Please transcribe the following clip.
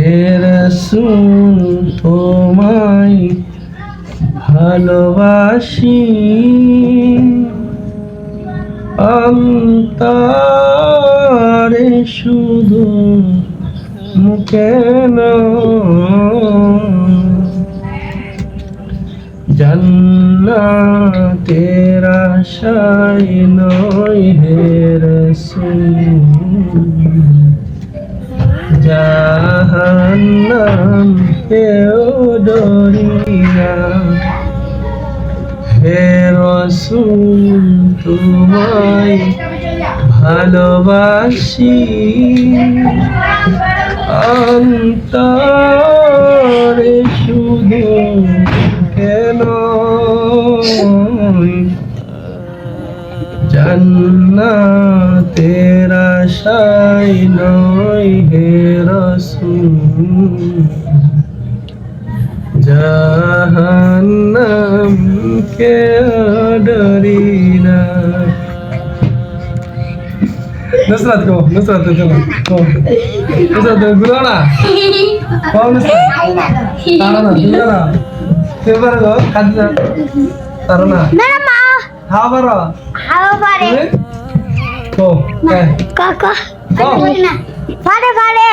হে রাসূল তোমায় ভালোবাসি অন্তরে শুধু মুখে জান্নাতের আশায় নয় হে রাসূল জাহান্নাম কেউ ডরি না হে রাসূল তোমায় ভালোবাসি অন্তরে শুধু কেন জান্নাতের আশায় নয় হে রাসূল জাহান্নাম কে ডরি না। নুসরাত গো, নুসরাত চলো গো, নুসরাত গুলো না কম নুসরাত তারা না দুটো না সেবার গো কাজ না তারা না না মা হাওয়া বারো হাওয়া পারে গো কাকা গো পারে পারে